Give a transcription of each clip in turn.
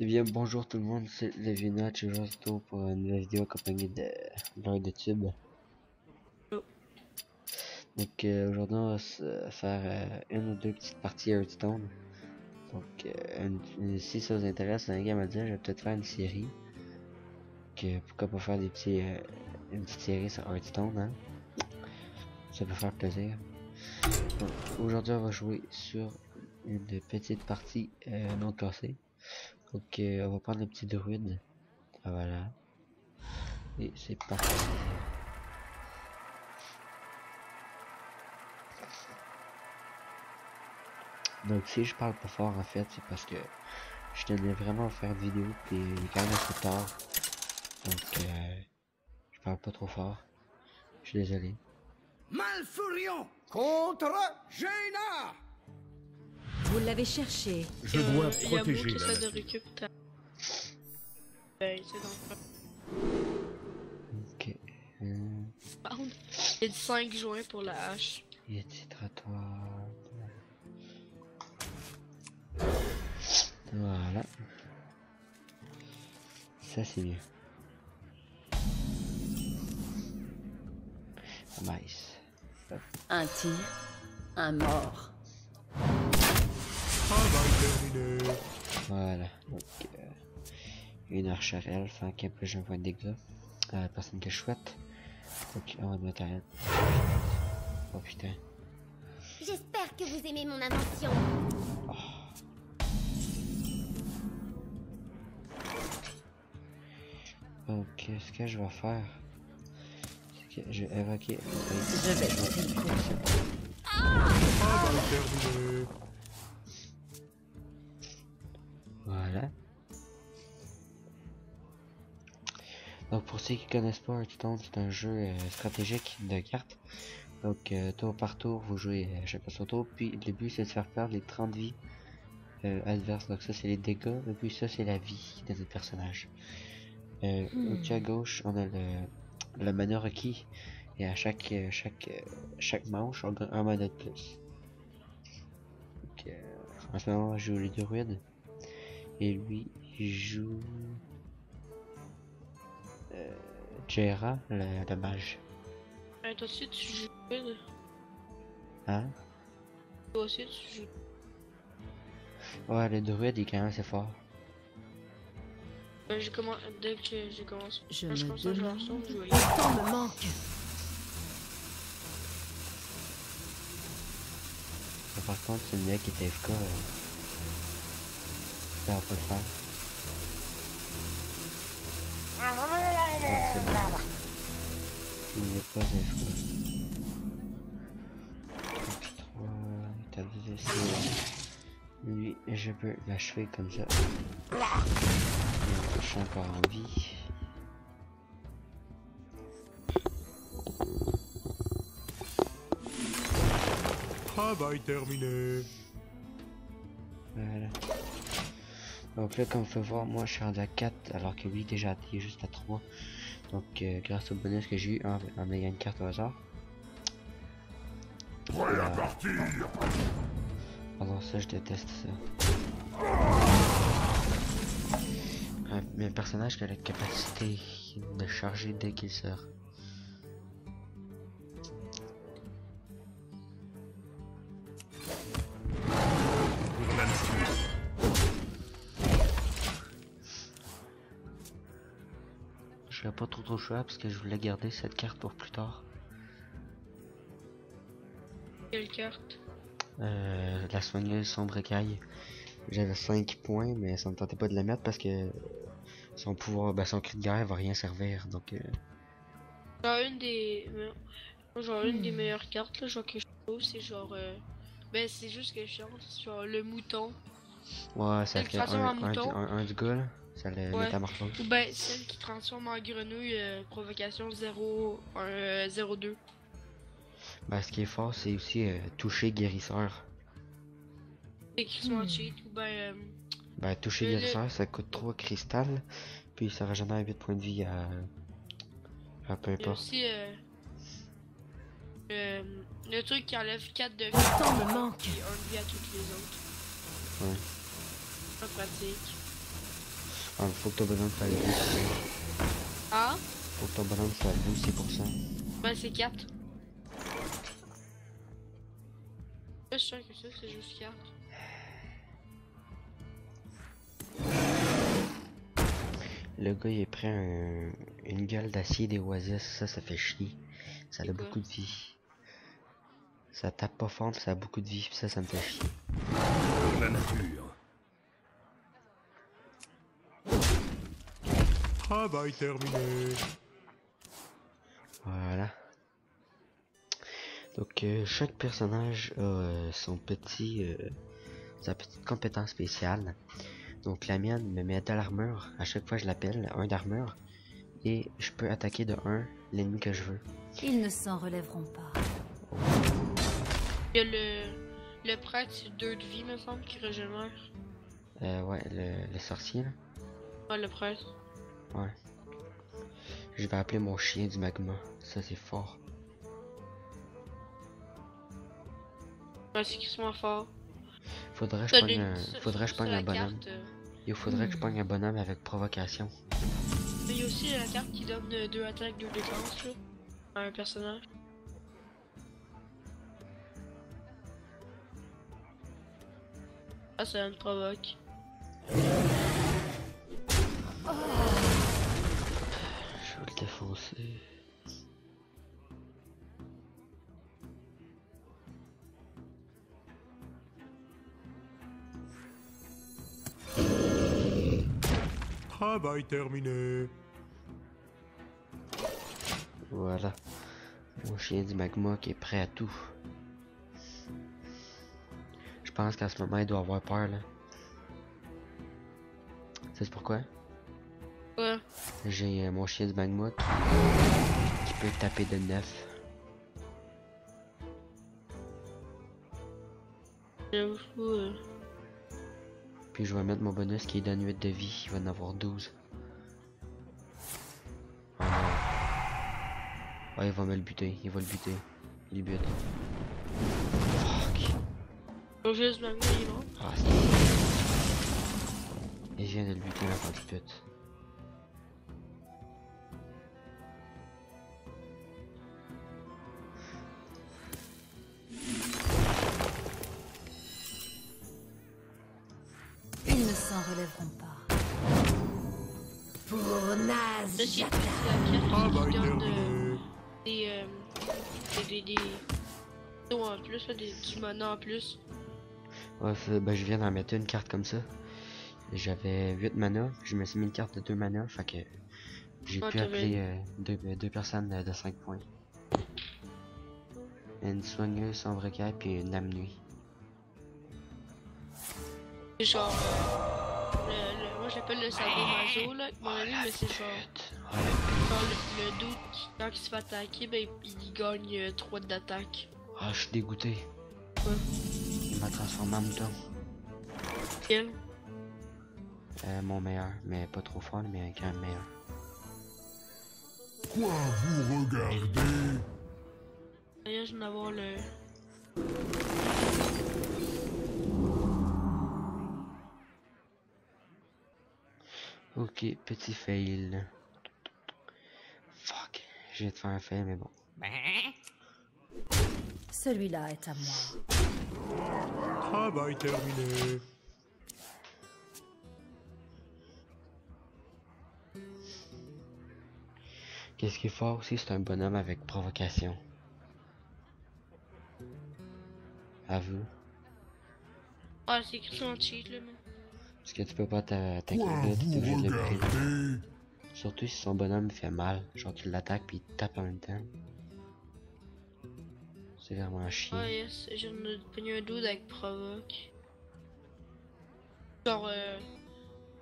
Eh bien, bonjour tout le monde, c'est Levina, je suis retour pour une nouvelle vidéo accompagnée de Lord de Tube. Donc aujourd'hui on va faire une ou deux petites parties Hearthstone. Donc si ça vous intéresse, un game à dire, je vais peut-être faire une série. Pourquoi pas faire des une petite série sur Hearthstone, hein? Ça peut faire plaisir. Donc aujourd'hui on va jouer sur une petite partie non classée. Donc on va prendre le petit druide. Voilà. Et c'est parti. Donc si je parle pas fort en fait, c'est parce que je tenais vraiment à faire une vidéo puis il est quand même assez tard. Donc je parle pas trop fort. Je suis désolé. Malfurion contre Jaina. Vous l'avez cherché. Je dois protéger la de nature. récup. C'est donc Ok. il y a 5 joints pour la hache. Il y a des trottoirs. Voilà. Ça c'est mieux. Nice. Un tir, un mort. Voilà. Donc une archère elfe hein, qui a plus un point de dégâts à la personne que je souhaite. Donc on va mettre elle. Oh putain. J'espère que vous aimez mon invention. Ok, ce que je vais faire, c'est que je vais évoquer. Je vais tenter le coup. Voilà. Donc pour ceux qui connaissent pas Hearthstone, c'est un jeu stratégique de cartes. Donc tour par tour, vous jouez chacun son tour. Puis le but c'est de faire perdre les 30 vies adverses. Donc ça c'est les dégâts. Et puis ça c'est la vie de notre personnage. Au-dessus à gauche, on a le mana requis. Et à chaque manche, on gagne un mana de plus. Donc, en ce moment, je joue le druide. Et lui, il joue Jaira, le mage. Toi aussi tu joues druide. Hein? Toi aussi tu joues. Ouais, le druide il est quand même assez fort. J'ai commencé dès que j'ai commencé. Je Quand je me commence à jouer demande. ensemble, je jouais. Le temps me manque. Mais par contre, c'est le mec qui est FK. Ça va pas le faire. Il n'est pas FK. 3, t'as 2 essais. Lui, je peux l'achever comme ça. Je suis encore en vie. Travail terminé. Voilà. Donc là, comme vous pouvez voir, moi je suis rendu à 4 alors que lui déjà il est juste à 3. Donc grâce au bonus que j'ai eu en ayant une carte au hasard. Prêt à partir. Pendant ça, je déteste ça. Mes personnages qui a la capacité de charger dès qu'il sort. Je n'ai pas trop le choix parce que je voulais garder cette carte pour plus tard. Quelle carte? La soigneuse sombre écaille. J'avais 5 points mais ça me tentait pas de la mettre parce que son pouvoir, son cri de guerre va rien servir donc Genre une des. Genre une des meilleures cartes là, genre que je trouve, c'est genre. Ben c'est juste que je chante, genre le mouton. ouais, ça Celle qui fait transforme en mouton. un du gars là, ça le Ouais. métamorphose. Ou ben celle qui transforme en grenouille, provocation 0, 0-2. Ce qui est fort c'est aussi toucher guérisseur. C'est Christmas cheat ou Toucher Le- guérisseur ça coûte 3 cristal puis ça régénère 8 points de vie à peu il y a importe. aussi le truc qui enlève 4 de vie Le temps me manque. et 1 de vie à toutes les autres. Ouais. Pas pratique. Ah, faut que ton bonhomme soit level 6%. Ah? Faut que ton bonhomme soit level 6%. Ben, c'est 4. Je suis sûr que ça, c'est juste 4. Le gars il est pris une gueule d'acier des oasis, ça fait chier. Ça a C'est quoi? beaucoup de vie. Ça tape pas fort, mais ça a beaucoup de vie, puis ça me fait chier. Pour la nature. Travail terminé. Voilà. Donc chaque personnage a sa petite compétence spéciale. Donc la mienne me met de l'armure. À chaque fois je l'appelle 1 d'armure. Et je peux attaquer de 1 l'ennemi que je veux. Ils ne s'en relèveront pas. Il y a le prêtre, c'est 2 de vie, me semble, qui régénère. Ouais, le sorcier là. Ouais, le prêtre. Ouais. Je vais appeler mon chien du magma. Ça c'est fort. Ouais, c'est quasiment fort. Faudrait que T'as je pogne des- un, sur- faudrait que je sur pogne la un bonhomme. carte, Il faudrait que je pogne un bonhomme avec provocation. mais il y a aussi la carte qui donne 2 attaques, 2 défenses, là, à un personnage. Ah, ça me provoque. Je vais le défoncer. Travail terminé. Voilà. Mon chien du magma qui est prêt à tout. Je pense qu'à ce moment il doit avoir peur là. C'est pourquoi? Ouais. J'ai mon chien du magma qui peut taper de 9. J'avoue, Puis je vais mettre mon bonus qui donne 8 de vie. Il va en avoir 12. Oh non. Ouais, il va me le buter. Il va le buter. Il bute. Fuck. Mon juste magma, il est mort. Ah, c'est... Il vient de le buter l'enfant de pute. Ils ne s'en relèveront pas. Pour Là, naze, c'est la Travail carte qui donne terminé. des non, en plus, là, du mana en plus. Ouais, ben je viens d'en mettre une carte comme ça. J'avais 8 mana, je me suis mis une carte de 2 mana, fait que j'ai Ah, pu t'avais- appeler deux personnes de 5 points. Une soigneuse sombre écaille puis une lame nuit. C'est genre, moi j'appelle le sabot mazo, là, avec mon ami, mais c'est genre, Ouais. le doute, quand il se fait attaquer, ben il gagne 3 d'attaque. Ah, je suis dégoûté. Ouais. Il m'a transformé en mouton. Quel? Mon meilleur, mais pas trop fort, mais quand même meilleur. Quoi vous regardez? D'ailleurs, je vais en avoir le... Ok, petit fail. Fuck, je viens de faire un fail, mais bon. celui-là est à moi. Travail terminé. Qu'est-ce qui est fort aussi, c'est un bonhomme avec provocation. Avoue. Ah, c'est écrit sur le cheat, là, mais... Parce que tu peux pas t'attaquer Quoi là, t'es vous obligé de le briser. regardez? Surtout si son bonhomme fait mal. Genre tu l'attaques puis il te tape en même temps. C'est vraiment chiant. Ah yes, j'ai pogné un dude avec provoque. Genre,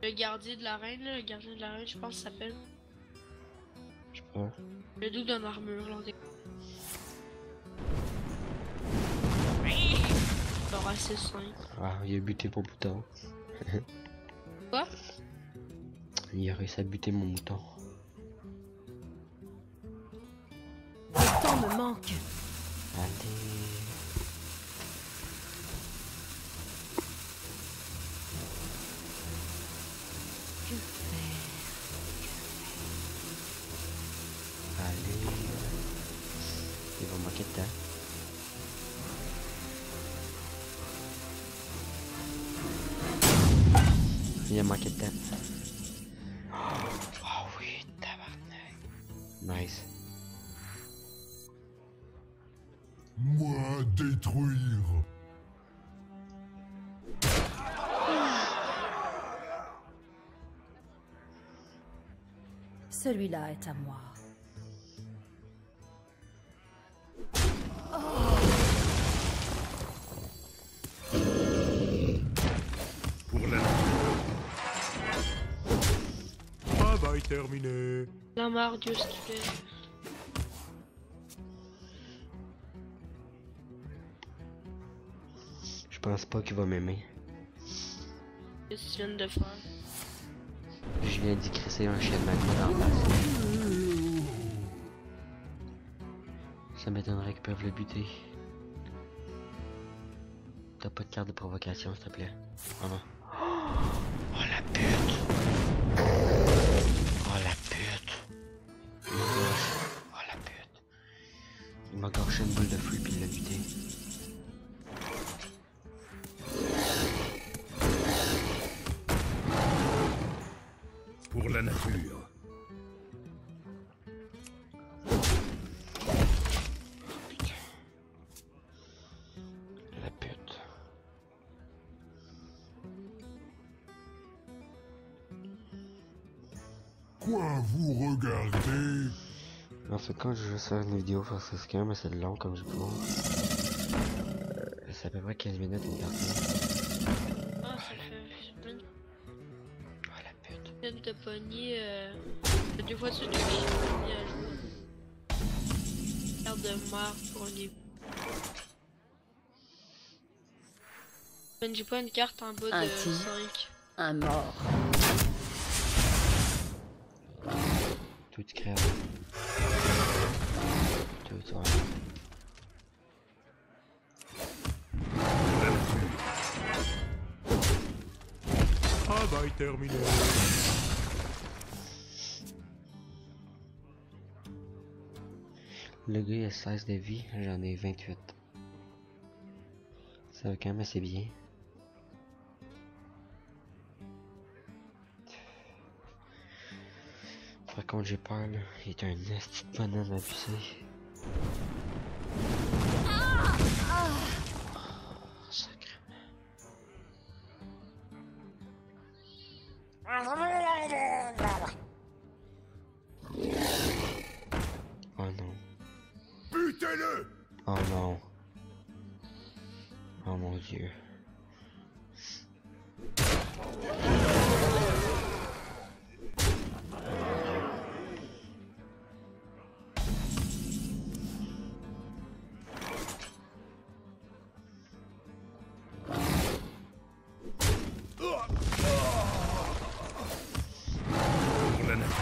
le gardien de la reine, là, le gardien de la reine, je pense que ça s'appelle. Je sais pas. Le dude en armure, là, genre assez simple. Ah, il a buté mon mouton. Quoi? Il a réussi à buter mon mouton. Le temps me manque. Allez. Que aller. Il va manquer de temps. Il a manqué de temps. Oh oui, tabarnak. Nice. Moi détruire. Celui-là est à moi. Pour la travail terminé. La marre, Dieu, s'il te plaît. Je pense pas qu'il va m'aimer. Qu'est-ce que tu viens de faire? Je viens d'y crisser un chien de magma dans la face. Ça m'étonnerait qu'ils peuvent le buter. T'as pas de carte de provocation, s'il te plaît. Oh non. Oh la pute! Oh la pute! Il m'a gâché. Oh la pute! Il m'a gâché une boule de feu puis il l'a buté. Pour la nature. La pute. Quoi vous regardez? En fait, quand je vais faire une vidéo parce que c'est quand même assez long comme je vois. C'est à peu près 15 minutes une partie. Ah, ça fait semaine. Oh la pute. Je viens de pogner. Deux fois sur deux, j'ai pogné à jouer. Carte de marre pour un début. J'ai pas une carte en bas Un de tir. 5. Un mort. Tout tu crèves. Tout tu vois. Pour la nature. Travail terminé. Le gars il a 16 de vie, j'en ai 28. Ça va quand même assez bien. Par contre j'ai peur là, il est un esti de banane abusé. Oh, sacrément. Oh non. Butez-le! Oh non. Oh mon dieu. Pour la nature.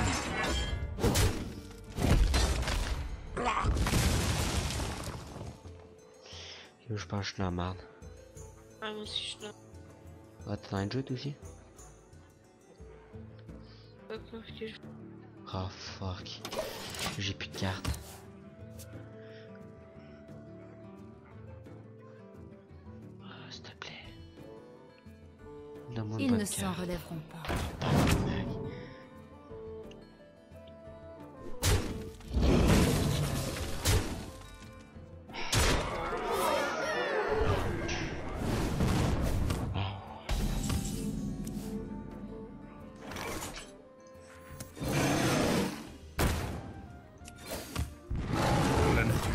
Yo, je pense que je suis dans la merde. Ah, moi aussi, je suis là. Ah, t'es dans le jeu toi aussi? Pas peur que je. Oh fuck. J'ai plus de cartes. Ah, s'il te plaît. Donne-moi une Ils bonne ne s'en carte. relèveront pas. Tabarnak. Pour la nature.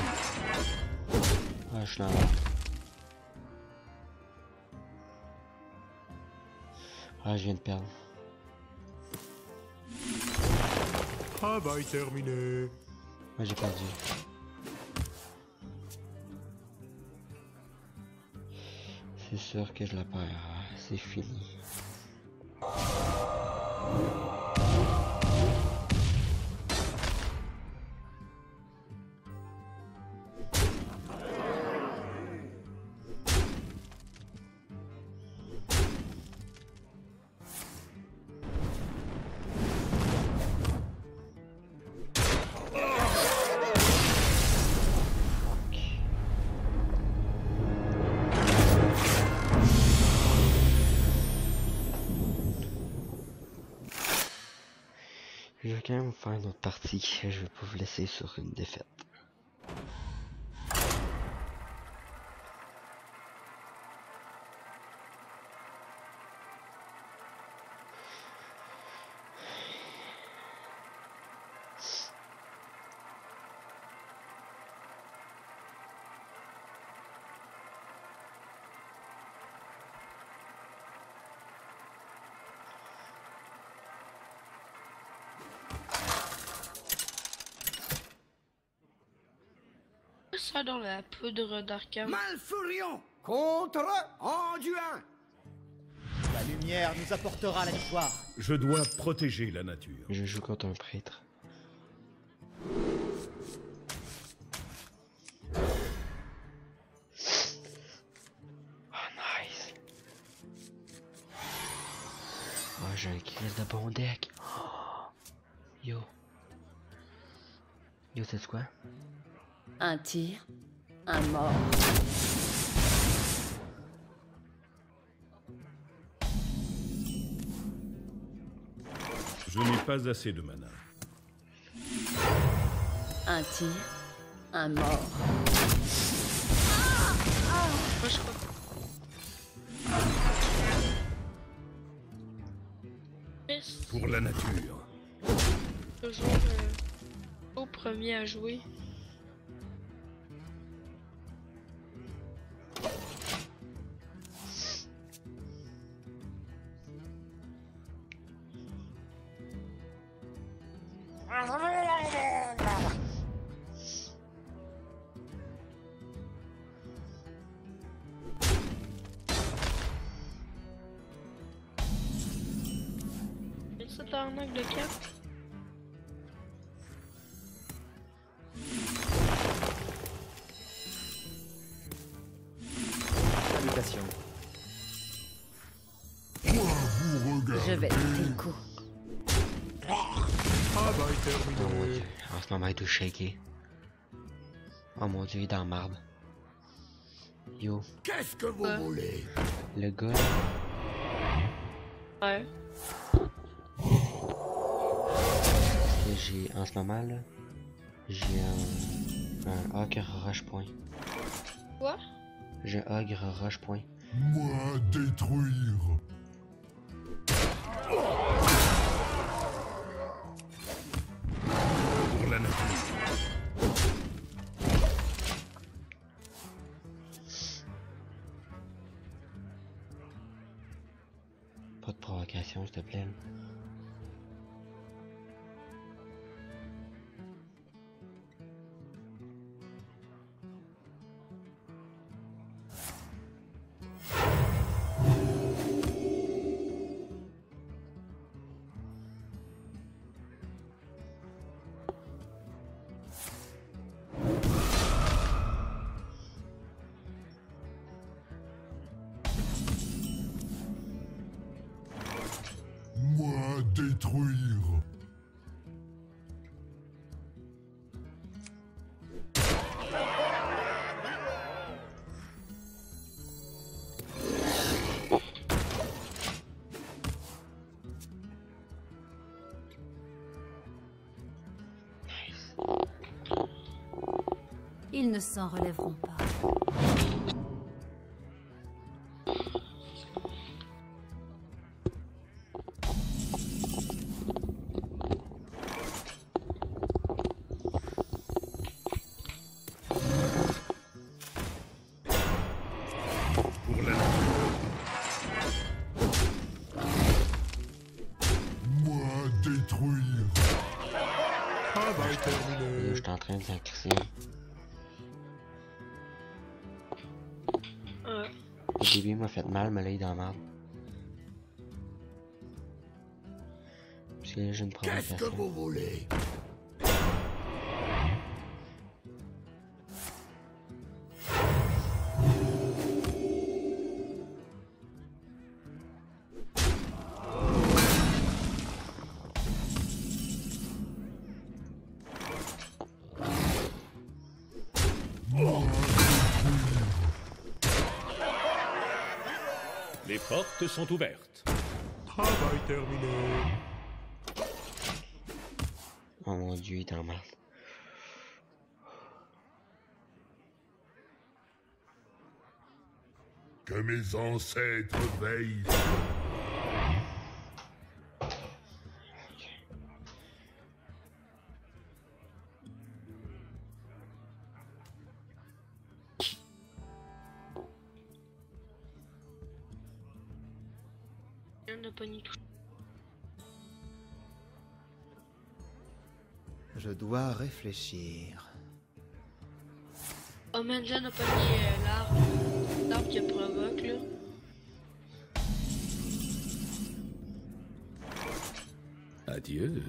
Ah, je suis dans la merde. Ah, je viens de perdre. Travail terminé. Moi j'ai perdu. C'est sûr que je la perds. Ah, c'est fini. Je vais quand même faire une autre partie. Je vais pas vous laisser sur une défaite. Ça dans la poudre d'Arkham. Malfurion contre Anduin. La lumière nous apportera la victoire. Je dois protéger la nature. Je joue contre un prêtre. Oh nice. Oh j'ai un crise de bon deck. Oh. Yo. Yo c'est quoi? Un tir, un mort. Je n'ai pas assez de mana. Un tir, un mort. Moi, je crois. Yes. Pour la nature. Toujours au premier à jouer. C'est un angle de cap. Salutations. Quoi vous regardez? Je vais tenter le coup. Travail Oh mon terminé. dieu, en ce moment il est tout shaké. Oh mon dieu, il est dans la marde. Yo, Qu'est-ce que vous voulez? le gars, Ouais. que j'ai en ce moment là, j'ai un ogre roche-point. Quoi? J'ai un ogre roche-point. Moi détruire. Pour la nature. Pas de provocation, s'il te plaît. Moi détruire. Ils ne s'en relèveront pas. Pour la nature. Moi détruire. Travail Yo, terminé. je suis en train de s'encrisser. Ouais. Au début, il m'a fait mal, mais là, il est dans la marde. Parce que là, j'ai une Qu'est-ce que provocation. vous voulez? Les portes sont ouvertes. Travail terminé. Oh mon dieu, il est en merde. Que mes ancêtres veillent. On n'a pas ni tout. Je dois réfléchir. Oh man, là, on n'a pas ni l'arbre. L'arbre qui provoque, là. Adieu.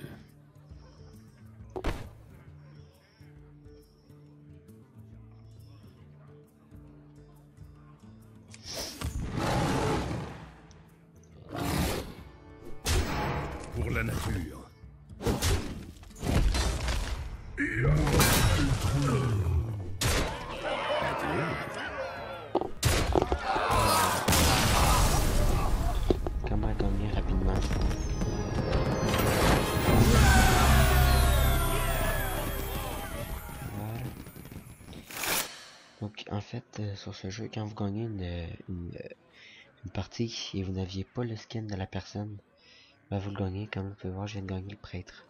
Pour la nature. Comment gagner rapidement? Voilà. Donc en fait, sur ce jeu, quand vous gagnez une partie et vous n'aviez pas le skin de la personne, bah vous le gagnez. Comme vous pouvez voir, je viens de gagner le prêtre.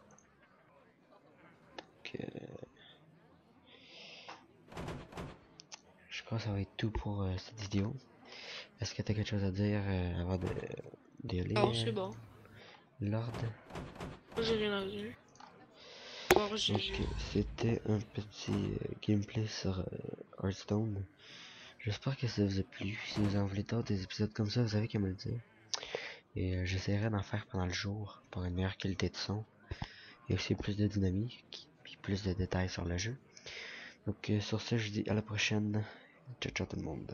Donc, je crois que ça va être tout pour cette vidéo. Est-ce que tu as quelque chose à dire avant de lire? Non, c'est bon. Lord? Moi, j'ai rien à dire. Bon, Donc, c'était un petit gameplay sur Hearthstone. J'espère que ça vous a plu. Si vous en voulez d'autres des épisodes comme ça, vous savez qu'à me le dire. Et j'essaierai d'en faire pendant le jour pour une meilleure qualité de son. Et aussi plus de dynamique, puis plus de détails sur le jeu. Donc sur ce, je dis à la prochaine. Ciao ciao tout le monde.